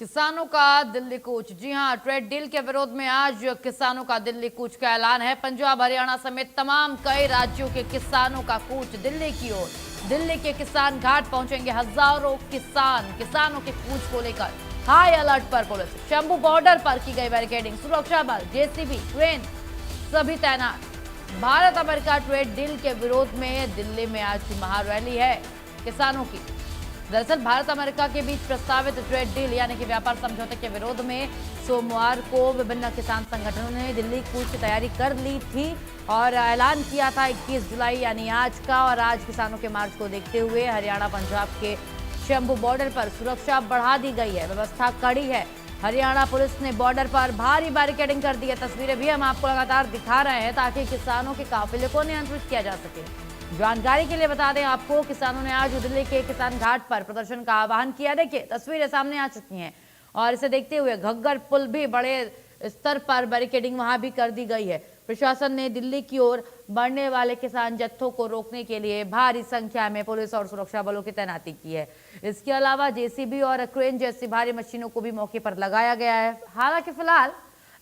किसानों का दिल्ली कूच। जी हां, ट्रेड डील के विरोध में आज किसानों का दिल्ली कूच का ऐलान है। पंजाब, हरियाणा समेत तमाम कई राज्यों के किसानों का कूच दिल्ली की ओर। दिल्ली के किसान घाट पहुंचेंगे। हजारों किसानों के कूच को लेकर हाई अलर्ट पर पुलिस। शंभू बॉर्डर पर की गई बैरिकेडिंग, सुरक्षा बल, जेसीबी, ट्रेन सभी तैनात। भारत अमेरिका ट्रेड डील के विरोध में दिल्ली में आज महारैली है किसानों की। दरअसल भारत अमेरिका के बीच प्रस्तावित ट्रेड डील यानी कि व्यापार समझौते के विरोध में सोमवार को विभिन्न किसान संगठनों ने दिल्ली कूच की तैयारी कर ली थी और ऐलान किया था 21 जुलाई यानी आज का। और आज किसानों के मार्च को देखते हुए हरियाणा पंजाब के शंभू बॉर्डर पर सुरक्षा बढ़ा दी गई है, व्यवस्था कड़ी है। हरियाणा पुलिस ने बॉर्डर पर भारी बैरिकेडिंग कर दी है। तस्वीरें भी हम आपको लगातार दिखा रहे हैं ताकि किसानों के काफिले को नियंत्रित किया जा सके। जानकारी के लिए बता दें आपको, किसानों ने आज दिल्ली के किसान घाट पर प्रदर्शन का आह्वान किया। देखिए तस्वीरें सामने आ चुकी हैं और इसे देखते हुए घग्गर पुल भी बड़े स्तर पर बैरिकेडिंग वहां भी कर दी गई है। प्रशासन ने दिल्ली की ओर बढ़ने वाले किसान जत्थों को रोकने के लिए भारी संख्या में पुलिस और सुरक्षा बलों की तैनाती की है। इसके अलावा जेसीबी और क्रेन जैसी भारी मशीनों को भी मौके पर लगाया गया है। हालांकि फिलहाल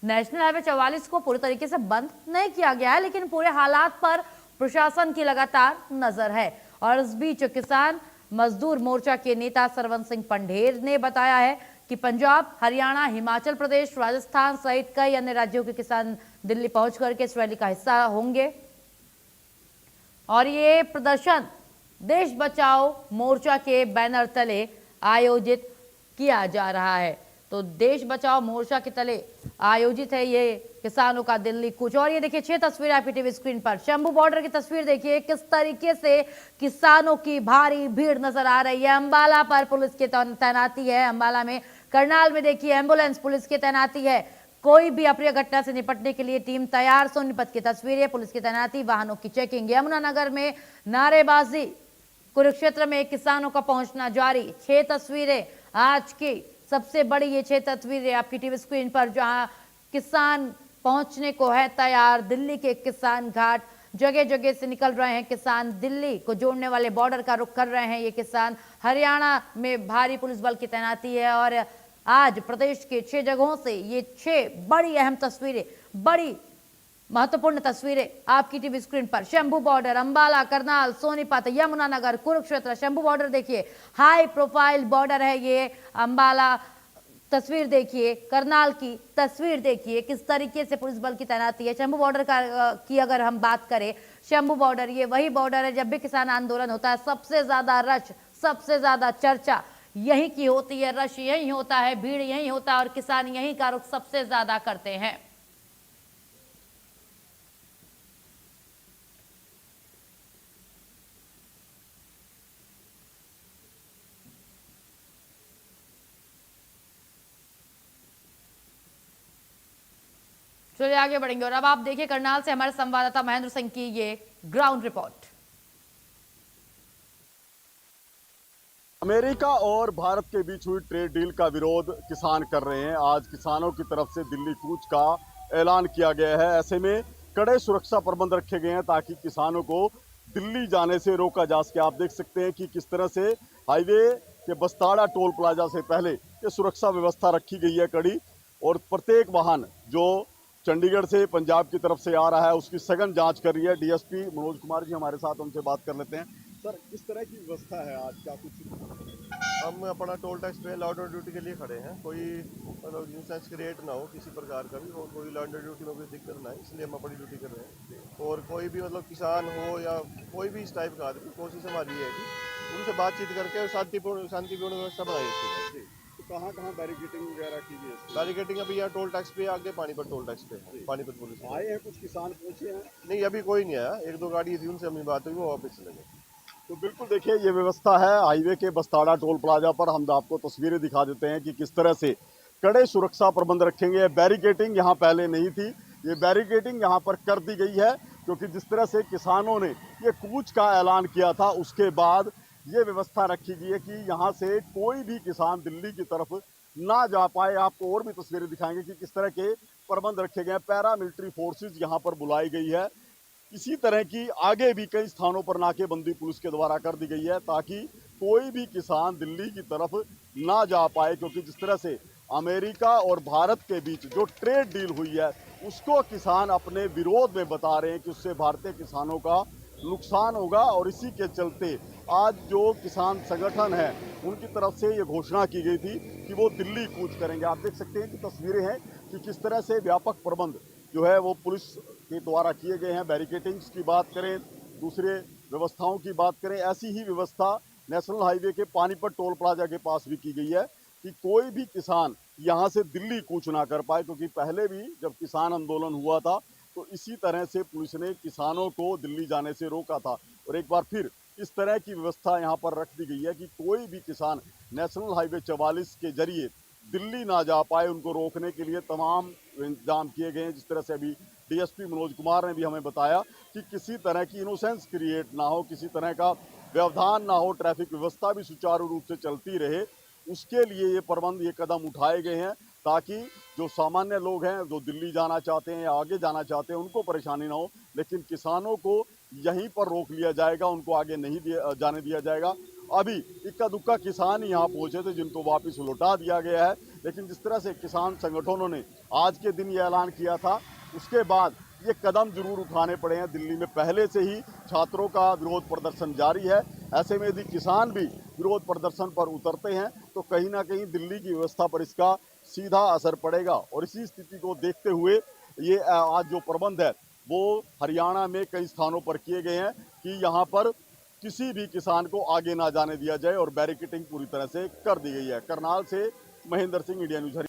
नेशनल हाईवे 44 को पूरी तरीके से बंद नहीं किया गया है, लेकिन पूरे हालात पर प्रशासन की लगातार नजर है। और इस बीच किसान मजदूर मोर्चा के नेता सरवन सिंह पंढेर ने बताया है कि पंजाब, हरियाणा, हिमाचल प्रदेश, राजस्थान सहित कई अन्य राज्यों के किसान दिल्ली पहुंचकर के इस रैली का हिस्सा होंगे। और ये प्रदर्शन देश बचाओ मोर्चा के बैनर तले आयोजित किया जा रहा है। तो देश बचाओ मोर्चा के तले आयोजित है ये किसानों का दिल्ली कूच। और ये देखिए 6 तस्वीरें आपकी टीवी स्क्रीन पर। शंभू बॉर्डर की तस्वीर देखिए किस तरीके से किसानों की भारी भीड़ नजर आ रही है। अंबाला पर पुलिस की तैनाती है। अंबाला में, करनाल में देखिए एम्बुलेंस पुलिस की तैनाती है। कोई भी अप्रिय घटना से निपटने के लिए टीम तैयार। सोनीपत की तस्वीरें, पुलिस की तैनाती, वाहनों की चेकिंग। यमुनानगर में नारेबाजी, कुरुक्षेत्र में किसानों का पहुंचना जारी। 6 तस्वीरें आज की सबसे बड़ी, ये 6 तस्वीरें आपकी टीवी स्क्रीन पर, जहां किसान पहुंचने को है तैयार। दिल्ली के किसान घाट, जगह जगह से निकल रहे हैं किसान। दिल्ली को जोड़ने वाले बॉर्डर का रुख कर रहे हैं ये किसान। हरियाणा में भारी पुलिस बल की तैनाती है। और आज प्रदेश के 6 जगहों से ये 6 बड़ी अहम तस्वीरें, बड़ी महत्वपूर्ण तस्वीरें आपकी टीवी स्क्रीन पर। शंभू बॉर्डर, अंबाला, करनाल, सोनीपत, यमुनानगर, कुरुक्षेत्र। शंभू बॉर्डर देखिए, हाई प्रोफाइल बॉर्डर है ये। अंबाला तस्वीर देखिए, करनाल की तस्वीर देखिए, किस तरीके से पुलिस बल की तैनाती है। शंभू बॉर्डर की अगर हम बात करें, शंभू बॉर्डर ये वही बॉर्डर है जब भी किसान आंदोलन होता है सबसे ज्यादा रश, सबसे ज्यादा चर्चा यहीं की होती है। रश यहीं होता है, भीड़ यहीं होता है और किसान यहीं का रुख सबसे ज्यादा करते हैं। चलिए आगे बढ़ेंगे और अब आप देखिए करनाल से हमारे संवाददाता महेंद्र सिंह की ये ग्राउंड रिपोर्ट। अमेरिका और भारत के बीच हुई ट्रेड डील का विरोध किसान कर रहे हैं। आज किसानों की तरफ से दिल्ली कूच का ऐलान किया गया है। ऐसे में कड़े सुरक्षा प्रबंध रखे गए हैं ताकि किसानों को दिल्ली जाने से रोका जा सके। आप देख सकते हैं कि किस तरह से हाईवे के बस्ताड़ा टोल प्लाजा से पहले ये सुरक्षा व्यवस्था रखी गई है कड़ी। और प्रत्येक वाहन जो चंडीगढ़ से पंजाब की तरफ से आ रहा है उसकी सघन जांच कर रही है डीएसपी मनोज कुमार जी हमारे साथ, उनसे बात कर लेते हैं। सर, किस तरह की व्यवस्था है आज? क्या कुछ हम अपना टोल टैक्स पे लॉ एंड ड्यूटी के लिए खड़े हैं। कोई मतलब न्यूसेंस क्रिएट ना हो किसी प्रकार का भी, और कोई लॉ एंड ड्यूटी में कोई दिक्कत ना है, इसलिए हम अपनी ड्यूटी कर रहे हैं। और कोई भी मतलब किसान हो या कोई भी इस टाइप का आदमी, कोशिश हमारी है कि उनसे बातचीत करके शांतिपूर्ण व्यवस्था बनाई जाती है। तो कहाँ बैरिकेडिंग वगैरह की गई है? बैरिकेडिंग अभी यहाँ टोल टैक्स पे, आगे पानीपत टोल टैक्स पे, पानीपत पुलिस आए हैं कुछ किसान पहुंचे हैं? नहीं, अभी कोई नहीं आया। 1-2 गाड़ी थी, उनसे हमें बात हुई, वो वापस चले गए। तो बिल्कुल देखिए ये व्यवस्था है हाईवे के बस्ताड़ा टोल प्लाजा पर। हम आपको तस्वीरें दिखा देते हैं कि किस तरह से कड़े सुरक्षा प्रबंध रखेंगे। बैरिकेडिंग यहाँ पहले नहीं थी, ये बैरिकेडिंग यहाँ पर कर दी गई है क्योंकि जिस तरह से किसानों ने ये कूच का ऐलान किया था उसके बाद ये व्यवस्था रखी गई है कि यहाँ से कोई भी किसान दिल्ली की तरफ ना जा पाए। आपको और भी तस्वीरें दिखाएंगे कि किस तरह के प्रबंध रखे गए हैं। पैरामिलिट्री फोर्सेज यहाँ पर बुलाई गई है। इसी तरह की आगे भी कई स्थानों पर नाकेबंदी पुलिस के द्वारा कर दी गई है ताकि कोई भी किसान दिल्ली की तरफ ना जा पाए, क्योंकि जिस तरह से अमेरिका और भारत के बीच जो ट्रेड डील हुई है उसको किसान अपने विरोध में बता रहे हैं कि उससे भारतीय किसानों का नुकसान होगा। और इसी के चलते आज जो किसान संगठन है उनकी तरफ से ये घोषणा की गई थी कि वो दिल्ली कूच करेंगे। आप देख सकते हैं कि तस्वीरें हैं कि किस तरह से व्यापक प्रबंध जो है वो पुलिस के द्वारा किए गए हैं। बैरिकेटिंग्स की बात करें, दूसरे व्यवस्थाओं की बात करें, ऐसी ही व्यवस्था नेशनल हाईवे के पानीपत टोल प्लाजा के पास भी की गई है कि कोई भी किसान यहाँ से दिल्ली कूच ना कर पाए, क्योंकि पहले भी जब किसान आंदोलन हुआ था तो इसी तरह से पुलिस ने किसानों को दिल्ली जाने से रोका था। और एक बार फिर इस तरह की व्यवस्था यहाँ पर रख दी गई है कि कोई भी किसान नेशनल हाईवे 44 के जरिए दिल्ली ना जा पाए, उनको रोकने के लिए तमाम इंतजाम किए गए हैं। जिस तरह से अभी डीएसपी मनोज कुमार ने भी हमें बताया कि किसी तरह की इनोसेंस क्रिएट ना हो, किसी तरह का व्यवधान ना हो, ट्रैफिक व्यवस्था भी सुचारू रूप से चलती रहे, उसके लिए ये प्रबंध, ये कदम उठाए गए हैं ताकि जो सामान्य लोग हैं जो दिल्ली जाना चाहते हैं या आगे जाना चाहते हैं उनको परेशानी ना हो। लेकिन किसानों को यहीं पर रोक लिया जाएगा, उनको आगे नहीं जाने दिया जाएगा। अभी इक्का दुक्का किसान ही यहाँ पहुंचे थे जिनको वापस लौटा दिया गया है। लेकिन जिस तरह से किसान संगठनों ने आज के दिन ये ऐलान किया था, उसके बाद ये कदम जरूर उठाने पड़े हैं। दिल्ली में पहले से ही छात्रों का विरोध प्रदर्शन जारी है। ऐसे में यदि किसान भी विरोध प्रदर्शन पर उतरते हैं तो कहीं ना कहीं दिल्ली की व्यवस्था पर इसका सीधा असर पड़ेगा। और इसी स्थिति को देखते हुए ये आज जो प्रबंध है वो हरियाणा में कई स्थानों पर किए गए हैं कि यहाँ पर किसी भी किसान को आगे ना जाने दिया जाए और बैरिकेटिंग पूरी तरह से कर दी गई है। करनाल से महेंद्र सिंह, इंडिया न्यूज।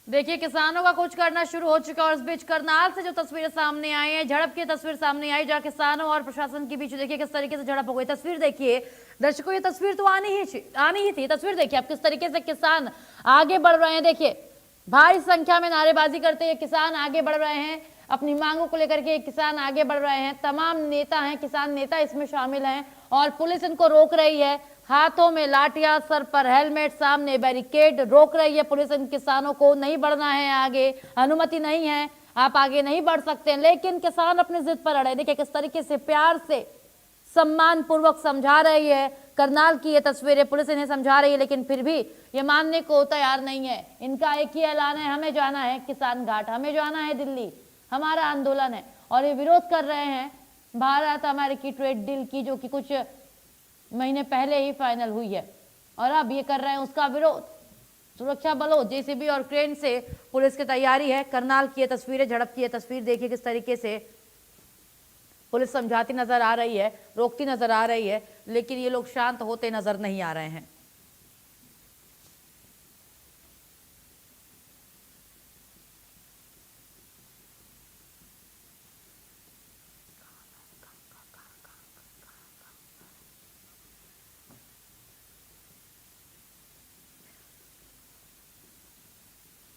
देखिए, किसानों का कुछ करना शुरू हो चुका है और इस बीच करनाल से जो तस्वीरें सामने आई हैं, झड़प की तस्वीर सामने आई जहां किसानों और प्रशासन के बीच देखिए किस तरीके से झड़प हो गई। तस्वीर देखिए दर्शकों, ये तस्वीर तो आनी ही थी। तस्वीर देखिए आप किस तरीके से किसान आगे बढ़ रहे हैं। देखिए भारी संख्या में नारेबाजी करते हुए किसान आगे बढ़ रहे हैं, अपनी मांगों को लेकर के किसान आगे बढ़ रहे हैं। तमाम नेता हैं, किसान नेता इसमें शामिल हैं और पुलिस इनको रोक रही है। हाथों में लाठियां, सर पर हेलमेट, सामने बैरिकेड, रोक रही है पुलिस इन किसानों को। नहीं बढ़ना है आगे, अनुमति नहीं है, आप आगे नहीं बढ़ सकते। लेकिन किसान अपनी जिद पर अड़े। देखिए किस तरीके से प्यार से, सम्मान पूर्वक समझा रही है। करनाल की ये तस्वीरें, पुलिस इन्हें समझा रही है लेकिन फिर भी ये मानने को तैयार नहीं है। इनका एक ही ऐलान है, हमें जाना है किसान घाट, हमें जाना है दिल्ली, हमारा आंदोलन है। और ये विरोध कर रहे हैं भारत अमेरिकी ट्रेड डील की, जो कि कुछ महीने पहले ही फाइनल हुई है और अब ये कर रहे हैं उसका विरोध। सुरक्षा बलों, जेसीबी और क्रेन से पुलिस की तैयारी है। करनाल की ये तस्वीरें, झड़प की ये तस्वीर देखिए किस तरीके से पुलिस समझाती नजर आ रही है, रोकती नजर आ रही है, लेकिन ये लोग शांत होते नजर नहीं आ रहे हैं।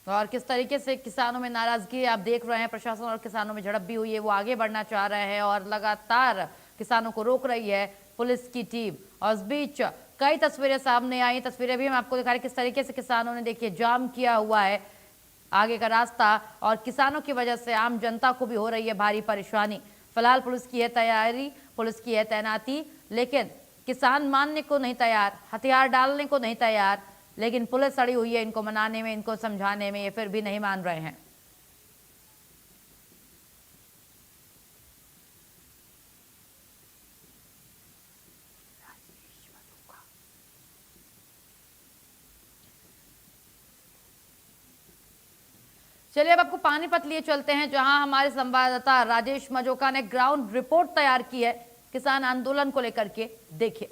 और किस तरीके से किसानों में नाराजगी आप देख रहे हैं। प्रशासन और किसानों में झड़प भी हुई है, वो आगे बढ़ना चाह रहे हैं और लगातार किसानों को रोक रही है पुलिस की टीम। और इस बीच कई तस्वीरें सामने आई, तस्वीरें भी हम आपको दिखा रहे हैं किस तरीके से किसानों ने देखिए जाम किया हुआ है आगे का रास्ता और किसानों की वजह से आम जनता को भी हो रही है भारी परेशानी। फिलहाल पुलिस की है तैयारी, पुलिस की है तैनाती, लेकिन किसान मानने को नहीं तैयार, हथियार डालने को नहीं तैयार। लेकिन पुलिस अड़ी हुई है इनको मनाने में, इनको समझाने में, ये फिर भी नहीं मान रहे हैं। चलिए अब आपको पानीपत लिए चलते हैं, जहां हमारे संवाददाता राजेश मजोका ने ग्राउंड रिपोर्ट तैयार की है किसान आंदोलन को लेकर के। देखिए,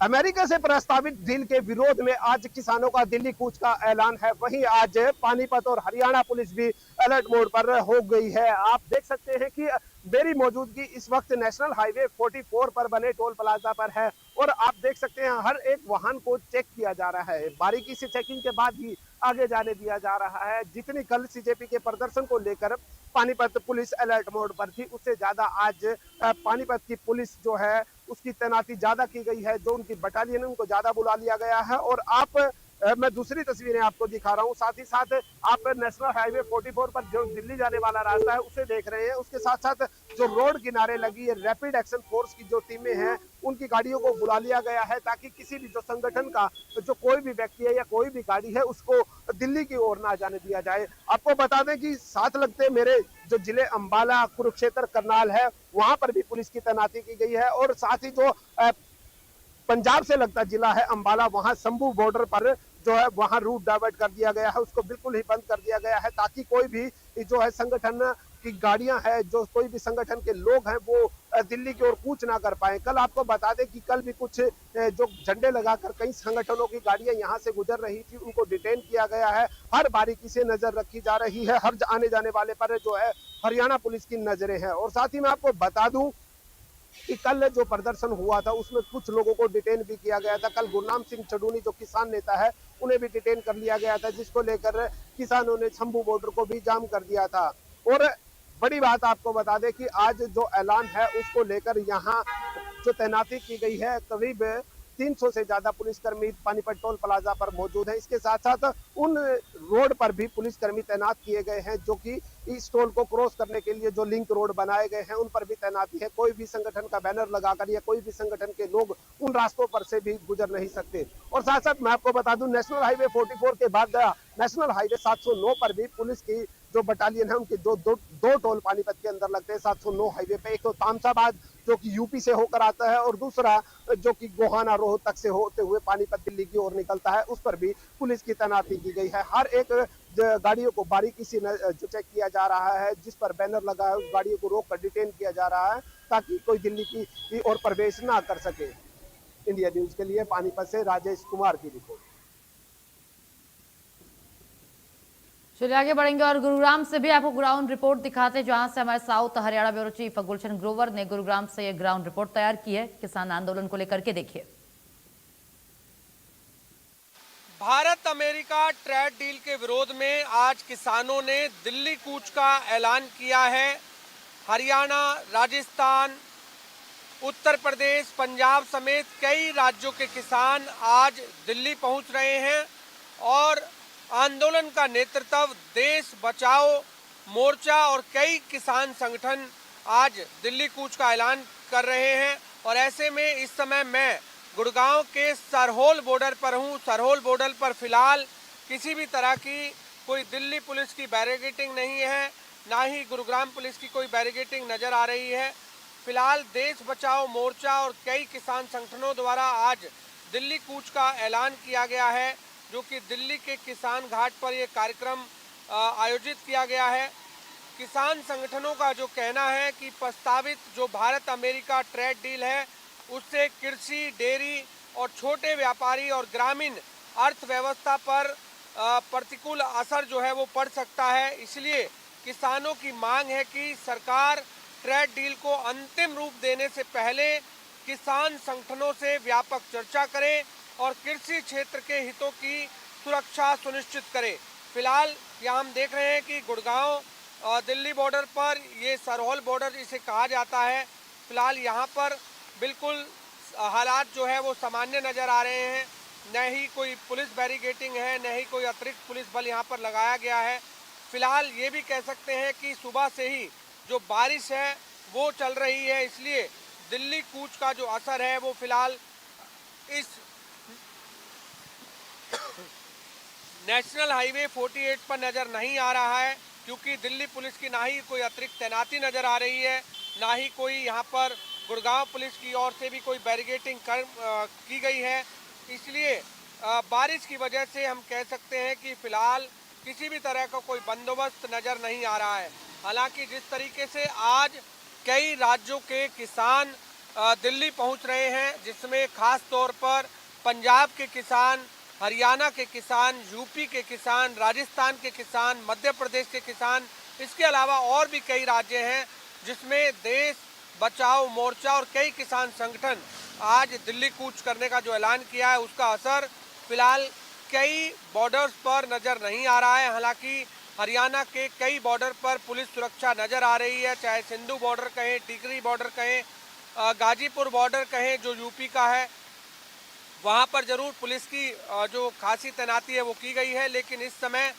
अमेरिका से प्रस्तावित डील के विरोध में आज किसानों का दिल्ली कूच का ऐलान है। वहीं आज पानीपत और हरियाणा पुलिस भी अलर्ट मोड पर हो गई है। आप देख सकते हैं कि मेरी मौजूदगी इस वक्त नेशनल हाईवे 44 पर बने टोल प्लाजा पर है और आप देख सकते हैं हर एक वाहन को चेक किया जा रहा है। बारीकी से चेकिंग के बाद ही आगे जाने दिया जा रहा है। जितनी कल सीजेपी के प्रदर्शन को लेकर पानीपत पुलिस अलर्ट मोड पर थी, उससे ज्यादा आज पानीपत की पुलिस जो है उसकी तैनाती ज्यादा की गई है। जो उनकी बटालियन उनको ज्यादा बुला लिया गया है और आप मैं दूसरी तस्वीरें आपको दिखा रहा हूँ। साथ ही साथ आप नेशनल हाईवे 44 पर जो दिल्ली जाने वाला रास्ता है उसे देख रहे हैं। उसके साथ साथ जो रोड किनारे लगी है रैपिड एक्शन फोर्स की जो टीमें हैं उनकी गाड़ियों को बुला लिया गया है ताकि किसी भी जो संगठन का जो कोई भी व्यक्ति है या कोई भी गाड़ी है उसको दिल्ली की ओर ना जाने दिया जाए। आपको बता दें कि साथ लगते मेरे जो जिले अंबाला, कुरुक्षेत्र, करनाल है वहां पर भी पुलिस की तैनाती की गई है और साथ ही जो पंजाब से लगता जिला है अंबाला, वहां शंभू बॉर्डर पर जो है वहां रूट डाइवर्ट कर दिया गया है, उसको बिल्कुल ही बंद कर दिया गया है ताकि कोई भी जो है संगठन की गाड़ियां हैं, जो कोई भी संगठन के लोग हैं वो दिल्ली की ओर कूच ना कर पाए। कल आपको बता दें कि कल भी कुछ जो झंडे लगाकर कई संगठनों की गाड़ियां यहां से गुजर रही थी उनको डिटेन किया गया है। हर बारीकी से नजर रखी जा रही है, हर आने जाने वाले पर जो है हरियाणा पुलिस की नजरें हैं। और साथ ही मैं आपको बता दूं कि कल जो प्रदर्शन हुआ था उसमें कुछ लोगों को डिटेन भी किया गया था। कल गुरनाम सिंह चडूनी जो किसान नेता है उन्हें भी डिटेन कर लिया गया था, जिसको लेकर किसानों ने शंभू बॉर्डर को भी जाम कर दिया था। और बड़ी बात आपको बता दें कि आज जो ऐलान है उसको लेकर यहाँ जो तैनाती की गई है करीब 300 से ज्यादा पुलिसकर्मी पानीपत टोल प्लाजा पर मौजूद है। इसके साथ साथ उन रोड पर भी पुलिसकर्मी तैनात किए गए हैं जो कि इस टोल को क्रॉस करने के लिए जो लिंक रोड बनाए गए हैं उन पर भी तैनाती है। कोई भी संगठन का बैनर लगाकर या कोई भी संगठन के लोग उन रास्तों पर से भी गुजर नहीं सकते। और साथ साथ मैं आपको बता दूं नेशनल हाईवे 44 के बाद नेशनल हाईवे 709 पर भी पुलिस की जो बटालियन है उनके दो टोल पानीपत के अंदर लगते हैं। 709 हाईवे पे एक तो तामसाबाद जो कि यूपी से होकर आता है और दूसरा जो कि गोहाना रोहतक से होते हुए पानीपत दिल्ली की ओर निकलता है, उस पर भी पुलिस की तैनाती की गई है। हर एक गाड़ियों को बारीकी से जो चेक किया जा रहा है, जिस पर बैनर लगा है उस गाड़ियों को रोक कर डिटेन किया जा रहा है ताकि कोई दिल्ली की ओर प्रवेश ना कर सके। इंडिया न्यूज के लिए पानीपत से राजेश कुमार की रिपोर्ट। चलिए आगे बढ़ेंगे और गुरुग्राम से भी आपको ग्राउंड रिपोर्ट दिखाते हैं, जहां से हमारे south Haryana bureau chief Gulshan Grover ने गुरुग्राम से ये ग्राउंड रिपोर्ट तैयार की है किसान आंदोलन को लेकर के। देखिए, भारत अमेरिका ट्रेड डील के विरोध में आज किसानों ने दिल्ली कूच का ऐलान किया है। हरियाणा, राजस्थान, उत्तर प्रदेश, पंजाब समेत कई राज्यों के किसान आज दिल्ली पहुंच रहे हैं और आंदोलन का नेतृत्व देश बचाओ मोर्चा और कई किसान संगठन आज दिल्ली कूच का ऐलान कर रहे हैं। और ऐसे में इस समय मैं गुड़गांव के सरहोल बॉर्डर पर हूं। सरहोल बॉर्डर पर फिलहाल किसी भी तरह की कोई दिल्ली पुलिस की बैरिकेडिंग नहीं है, ना ही गुरुग्राम पुलिस की कोई बैरिकेडिंग नजर आ रही है। फिलहाल देश बचाओ मोर्चा और कई किसान संगठनों द्वारा आज दिल्ली कूच का ऐलान किया गया है, जो कि दिल्ली के किसान घाट पर यह कार्यक्रम आयोजित किया गया है। किसान संगठनों का जो कहना है कि प्रस्तावित जो भारत अमेरिका ट्रेड डील है उससे कृषि, डेयरी और छोटे व्यापारी और ग्रामीण अर्थव्यवस्था पर प्रतिकूल असर जो है वो पड़ सकता है। इसलिए किसानों की मांग है कि सरकार ट्रेड डील को अंतिम रूप देने से पहले किसान संगठनों से व्यापक चर्चा करे और कृषि क्षेत्र के हितों की सुरक्षा सुनिश्चित करे। फिलहाल यहाँ हम देख रहे हैं कि गुड़गांव दिल्ली बॉर्डर पर, ये सरहोल बॉर्डर इसे कहा जाता है, फिलहाल यहाँ पर बिल्कुल हालात जो है वो सामान्य नज़र आ रहे हैं। न ही कोई पुलिस बैरिकेडिंग है, न ही कोई अतिरिक्त पुलिस बल यहाँ पर लगाया गया है। फिलहाल ये भी कह सकते हैं कि सुबह से ही जो बारिश है वो चल रही है, इसलिए दिल्ली कूच का जो असर है वो फिलहाल इस नेशनल हाईवे 48 पर नज़र नहीं आ रहा है, क्योंकि दिल्ली पुलिस की ना ही कोई अतिरिक्त तैनाती नज़र आ रही है, ना ही कोई यहाँ पर गुड़गांव पुलिस की ओर से भी कोई बैरिकेडिंग की गई है। इसलिए बारिश की वजह से हम कह सकते हैं कि फ़िलहाल किसी भी तरह का कोई बंदोबस्त नज़र नहीं आ रहा है। हालांकि जिस तरीके से आज कई राज्यों के किसान दिल्ली पहुंच रहे हैं, जिसमें ख़ास तौर पर पंजाब के किसान, हरियाणा के किसान, यूपी के किसान, राजस्थान के किसान, मध्य प्रदेश के किसान, इसके अलावा और भी कई राज्य हैं जिसमें देश बचाओ मोर्चा और कई किसान संगठन आज दिल्ली कूच करने का जो ऐलान किया है उसका असर फिलहाल कई बॉर्डर्स पर नज़र नहीं आ रहा है। हालांकि हरियाणा के कई बॉर्डर पर पुलिस सुरक्षा नज़र आ रही है, चाहे सिंधु बॉर्डर कहें, टिकरी बॉर्डर कहें, गाजीपुर बॉर्डर कहें जो यूपी का है। वहाँ पर जरूर पुलिस की जो खासी तैनाती है वो की गई है, लेकिन इस समय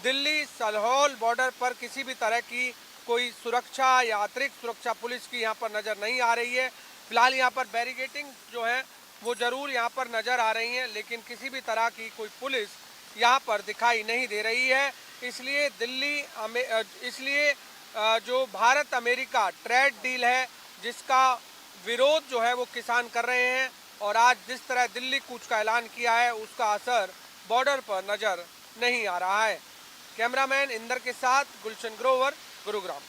दिल्ली सलहौल बॉर्डर पर किसी भी तरह की कोई सुरक्षा या अतिरिक्त सुरक्षा पुलिस की यहाँ पर नज़र नहीं आ रही है। फिलहाल यहाँ पर बैरिकेटिंग जो है वो जरूर यहाँ पर नज़र आ रही है, लेकिन किसी भी तरह की कोई पुलिस यहाँ पर दिखाई नहीं दे रही है। इसलिए जो भारत अमेरिका ट्रेड डील है जिसका विरोध जो है वो किसान कर रहे हैं, और आज जिस तरह दिल्ली कूच का ऐलान किया है उसका असर बॉर्डर पर नजर नहीं आ रहा है। कैमरामैन इंदर के साथ गुलशन ग्रोवर, गुरुग्राम।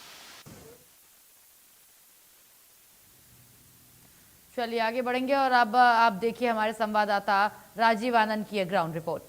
चलिए आगे बढ़ेंगे और अब आप देखिए हमारे संवाददाता राजीव आनंद की ग्राउंड रिपोर्ट।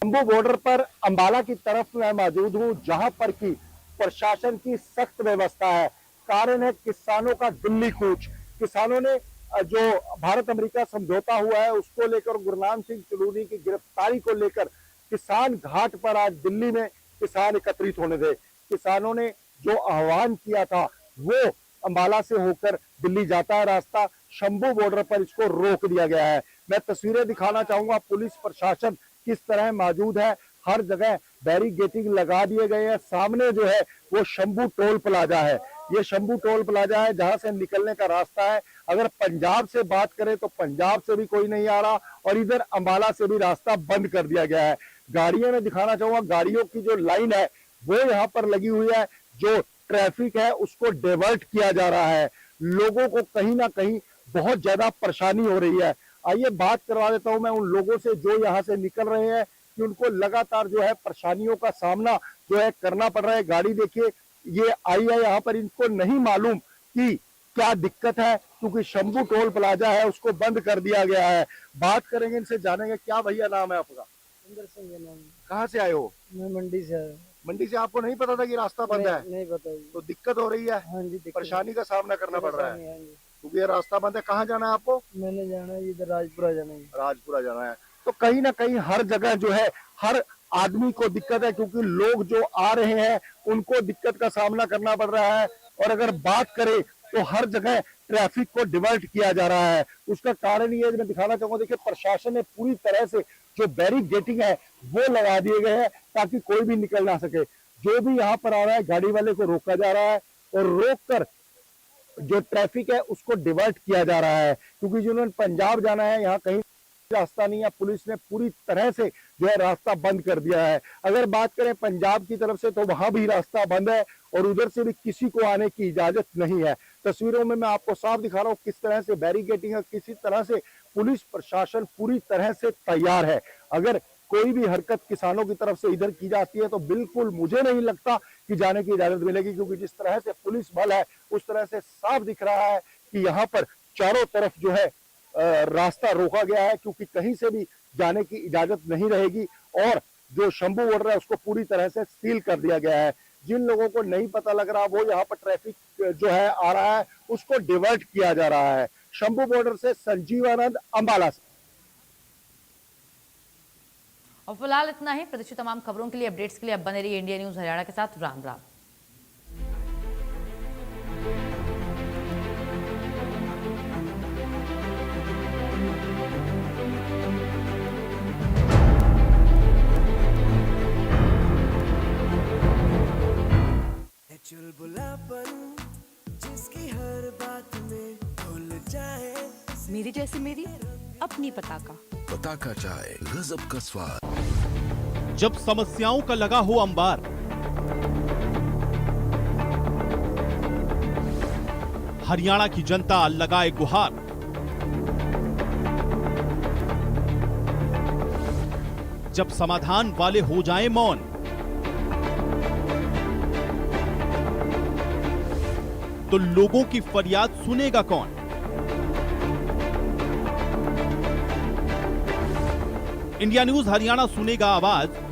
शंभू बॉर्डर पर अंबाला की तरफ मैं मौजूद हूं, जहां पर की प्रशासन की सख्त व्यवस्था है। कारण है किसानों का दिल्ली कूच। किसानों ने जो भारत अमेरिका समझौता हुआ है उसको लेकर, गुरनाम सिंह सलूनी की गिरफ्तारी को लेकर किसान घाट पर आज दिल्ली में किसान एकत्रित होने थे। किसानों ने जो आह्वान किया था वो अंबाला से होकर दिल्ली जाता है रास्ता, शंभू बॉर्डर पर इसको रोक दिया गया है। मैं तस्वीरें दिखाना चाहूंगा, पुलिस प्रशासन किस तरह मौजूद है। हर जगह बैरिकेडिंग लगा दिए गए हैं। सामने जो है वो शंभू टोल प्लाजा है। ये शंभू टोल प्लाजा है जहां से निकलने का रास्ता है। अगर पंजाब से बात करें तो पंजाब से भी कोई नहीं आ रहा, और इधर अंबाला से भी रास्ता बंद कर दिया गया है। गाड़ियों में दिखाना चाहूंगा, गाड़ियों की जो लाइन है वो यहाँ पर लगी हुई है। जो ट्रैफिक है उसको डाइवर्ट किया जा रहा है। लोगों को कहीं ना कहीं बहुत ज्यादा परेशानी हो रही है। आइए बात करवा देता हूं मैं उन लोगों से जो यहाँ से निकल रहे हैं कि उनको लगातार जो है परेशानियों का सामना जो है करना पड़ रहा है। गाड़ी देखिए ये आई है यहाँ पर, इनको नहीं मालूम कि क्या दिक्कत है, क्योंकि शंभू टोल प्लाजा है उसको बंद कर दिया गया है। बात करेंगे इनसे, जानेंगे क्या भैया नाम है आपका? इंदर सिंह है नाम। कहाँ से आए हो? मैं मंडी से आया। मंडी से। आपको नहीं पता था कि रास्ता बंद है? नहीं पता जी। तो दिक्कत हो रही है? हाँ जी, परेशानी का सामना करना पड़ रहा है हाँ जी। क्योंकि ये रास्ता बंद है। कहाँ जाना है आपको? मैंने जाना है इधर राजपुरा जाना है। राजपुरा जाना है। तो कहीं ना कहीं हर जगह जो है हर आदमी को दिक्कत है, क्योंकि लोग जो आ रहे हैं उनको दिक्कत का सामना करना पड़ रहा है। और अगर बात करें तो हर जगह ट्रैफिक को डिवर्ट किया जा रहा है। उसका कारण ये मैं दिखाना चाहूंगा, देखिए प्रशासन ने पूरी तरह से जो बैरिकेडिंग है वो लगा दिए गए हैं ताकि कोई भी निकल ना सके। जो भी यहाँ पर आ रहा है गाड़ी वाले को रोका जा रहा है, और रोक कर जो ट्रैफिक है उसको डिवर्ट किया जा रहा है, क्योंकि जिन्होंने पंजाब जाना है यहाँ कहीं रास्ता नहीं है। पुलिस ने पूरी तरह से जो है रास्ता बंद कर दिया है। अगर बात करें पंजाब की तरफ से तो वहां भी रास्ता बंद है, और उधर से भी किसी को आने की इजाजत नहीं है। तस्वीरों में मैं आपको साफ दिखा रहा हूँ किस तरह से बैरिकेडिंग है, किसी तरह से पुलिस प्रशासन पूरी तरह से तैयार है। अगर कोई भी हरकत किसानों की तरफ से इधर की जाती है तो बिल्कुल मुझे नहीं लगता कि जाने की इजाजत मिलेगी, क्योंकि जिस तरह से पुलिस बल है उस तरह से साफ दिख रहा है कि यहाँ पर चारों तरफ जो है रास्ता रोका गया है, क्योंकि कहीं से भी जाने की इजाजत नहीं रहेगी। और जो शंभू बॉर्डर है उसको पूरी तरह से सील कर दिया गया है। जिन लोगों को नहीं पता लग रहा वो यहाँ पर ट्रैफिक जो है आ रहा है उसको डिवर्ट किया जा रहा है। शंभू बॉर्डर से संजीव आनंद, अंबाला से। और फिलहाल इतना ही। प्रदेश तमाम खबरों के लिए, अपडेट्स के लिए अब बने रहिए इंडिया न्यूज हरियाणा के साथ। राम राम। चुलबुलापन जिसकी हर बात में भूल जाए, मेरी जैसी मेरी अपनी पताका। पताका चाय, गजब का स्वाद। जब समस्याओं का लगा हो अंबार, हरियाणा की जनता लगाए गुहार। जब समाधान वाले हो जाएं मौन, तो लोगों की फरियाद सुनेगा कौन? इंडिया न्यूज हरियाणा सुनेगा आवाज,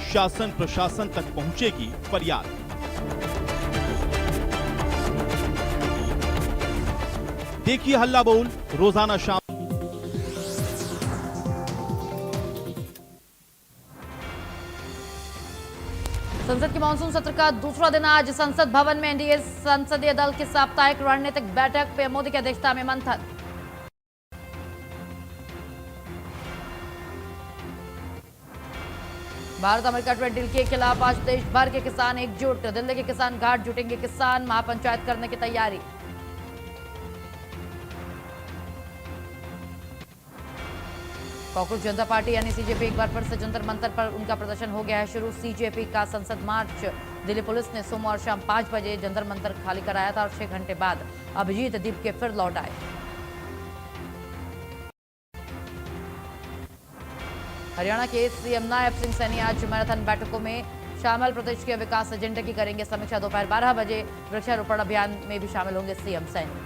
शासन प्रशासन तक पहुंचेगी फरियाद। देखिए हल्ला बोल रोजाना शाम। संसद के मानसून सत्र का दूसरा दिन आज संसद भवन में एनडीए संसदीय दल की साप्ताहिक रणनीतिक बैठक पे मोदी की अध्यक्षता में मंथन। भारत अमेरिका ट्रेड डील के खिलाफ आज देश भर के किसान एकजुट। दिल्ली के किसान घाट जुटेंगे, किसान महापंचायत करने की तैयारी। कांग्रेस जनता पार्टी यानी सीजेपी एक बार फिर से जंतर मंतर पर उनका प्रदर्शन हो गया है शुरू। सीजेपी का संसद मार्च दिल्ली पुलिस ने सोमवार शाम 5 बजे जंतर मंतर खाली कराया था और 6 घंटे बाद अभिजीत दीप के फिर लौट आए। हरियाणा के सीएम नायब सिंह सैनी आज मैराथन बैठकों में शामिल। प्रदेश के विकास एजेंडे की करेंगे समीक्षा। दोपहर 12 बजे वृक्षारोपण अभियान में भी शामिल होंगे सीएम सैनी।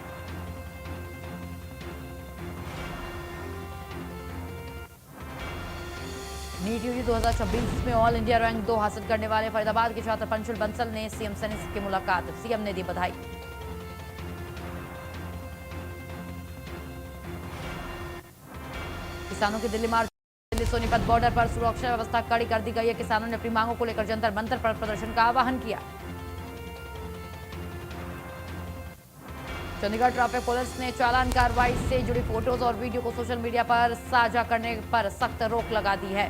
नीट यूजी 2026 में ऑल इंडिया रैंक 2 हासिल करने वाले फरीदाबाद के छात्र पंशुल बंसल ने सीएम सैनी की मुलाकात। सीएम ने दी बधाई। किसानों की दिल्ली मार्च। दिल्ली सोनीपत बॉर्डर पर सुरक्षा व्यवस्था कड़ी कर दी गई है। किसानों ने अपनी मांगों को लेकर जंतर मंतर पर प्रदर्शन का आह्वान किया। चंडीगढ़ ट्रैफिक पुलिस ने चालान कार्रवाई से जुड़ी फोटोज और वीडियो को सोशल मीडिया पर साझा करने पर सख्त रोक लगा दी है।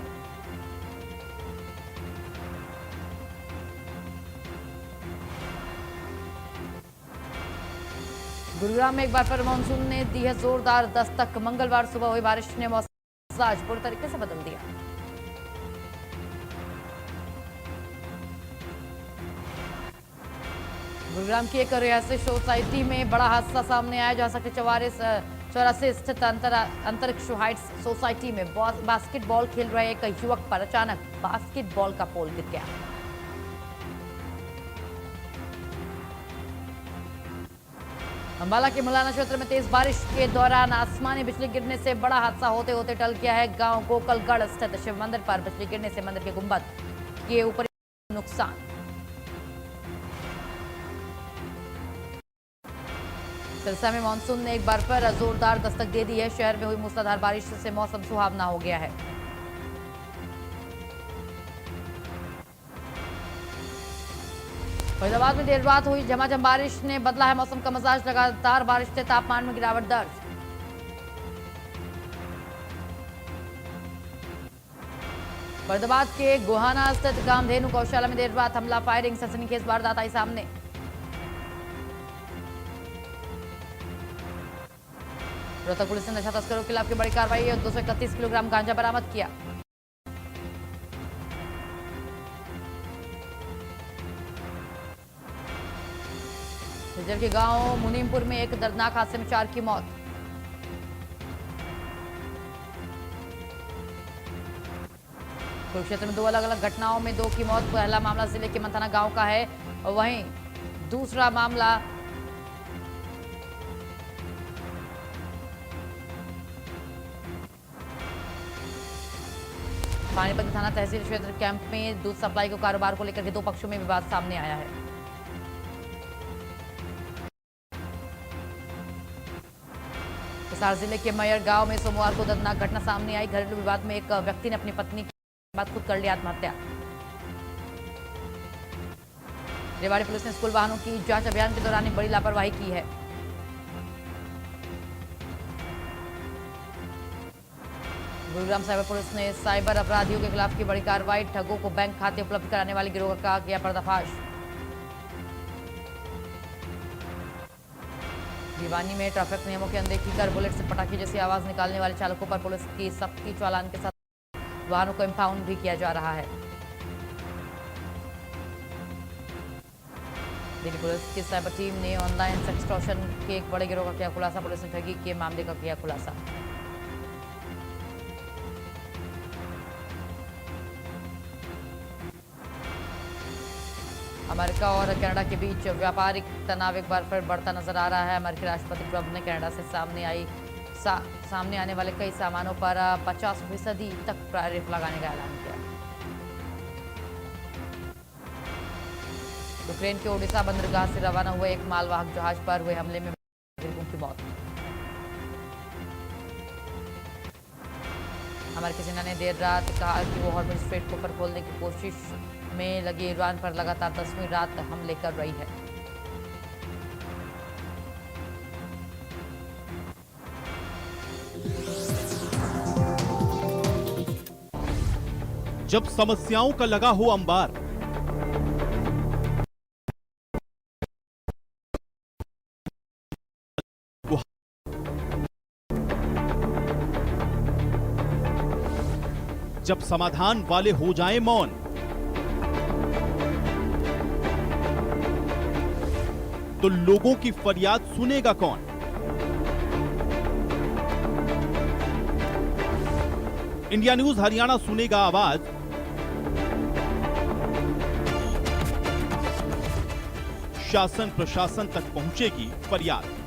गुरुग्राम में एक बार फिर मानसून ने दी है जोरदार दस्तक। मंगलवार सुबह हुई बारिश ने मौसम आज पूरी तरीके से बदल दिया। गुरुग्राम की एक रिहायशी सोसाइटी में बड़ा हादसा सामने आया जहां सेक्टर 84 स्थित अंतरिक्ष हाइट्स सोसाइटी में बास्केटबॉल खेल रहे एक युवक पर अचानक बास्केटबॉल का पोल गिर गया। अंबाला के मुलाना क्षेत्र में तेज बारिश के दौरान आसमानी बिजली गिरने से बड़ा हादसा होते होते टल गया है। गांव गोकलगढ़ स्थित शिव मंदिर पर बिजली गिरने से मंदिर के गुंबद के ऊपर नुकसान। सिरसा में मानसून ने एक बार फिर जोरदार दस्तक दे दी है। शहर में हुई मूसलाधार बारिश से मौसम सुहावना हो गया है। फरीदाबाद में देर रात हुई झमाझम बारिश ने बदला है मौसम का मिजाज। लगातार बारिश से तापमान में गिरावट दर्ज। फरीदाबाद के गोहाना स्थित कामधेनु गौशाला में देर रात हमला फायरिंग सनसनीखेज वारदात आई सामने। रोहतक पुलिस ने नशा तस्करों के खिलाफ की बड़ी कार्रवाई। 231 किलोग्राम गांजा बरामद किया। झज्जर के गांव मुनीमपुर में एक दर्दनाक हादसे में 4 की मौत। कुरुक्षेत्र में 2 अलग अलग घटनाओं में 2 की मौत। पहला मामला जिले के मंथाना गांव का है, वहीं दूसरा मामला पानीपत थाना तहसील क्षेत्र कैंप में दूध सप्लाई के कारोबार को लेकर के 2 पक्षों में विवाद सामने आया है। हिसार जिले के मैयर गांव में सोमवार को दर्दनाक घटना सामने आई। घरेलू विवाद में एक व्यक्ति ने अपनी पत्नी के बाद खुद कर लिया आत्महत्या। रेवाड़ी पुलिस ने स्कूल वाहनों की जांच अभियान के दौरान बड़ी लापरवाही की है। गुरुग्राम साइबर पुलिस ने साइबर अपराधियों के खिलाफ की बड़ी कार्रवाई। ठगों को बैंक खाते उपलब्ध कराने वाले गिरोह का किया पर्दाफाश। भिवानी में ट्रैफिक नियमों की अनदेखी कर बुलेट से पटाखे जैसी आवाज निकालने वाले चालकों पर पुलिस की सख्ती चालान के साथ वाहनों को इंपाउंड भी किया जा रहा है। दिल्ली पुलिस की साइबर टीम ने ऑनलाइन सेक्सटॉर्शन के एक बड़े गिरोह का किया खुलासा। पुलिस ने ठगी के मामले का किया खुलासा। अमेरिका और कनाडा के बीच व्यापारिक तनाव एक बार फिर बढ़ता नजर आ रहा है। अमेरिकी राष्ट्रपति ट्रंप ने कनाडा से सामने आने वाले कई सामानों पर 50% तक टैरिफ लगाने का ऐलान किया। यूक्रेन के ओडिशा बंदरगाह से रवाना हुए एक मालवाहक जहाज पर हुए हमले में नागरिकों की मौत। अमेरिकी सेना ने देर रात कहा कि वो हॉर्मुज़ स्ट्रेट को पर खोलने की कोशिश में लगे ईरान पर लगातार 10वीं रात हमले कर रही है। जब समस्याओं का लगा हो अंबार, जब समाधान वाले हो जाएं मौन, तो लोगों की फरियाद सुनेगा कौन? इंडिया न्यूज हरियाणा सुनेगा आवाज, शासन प्रशासन तक पहुंचेगी फरियाद।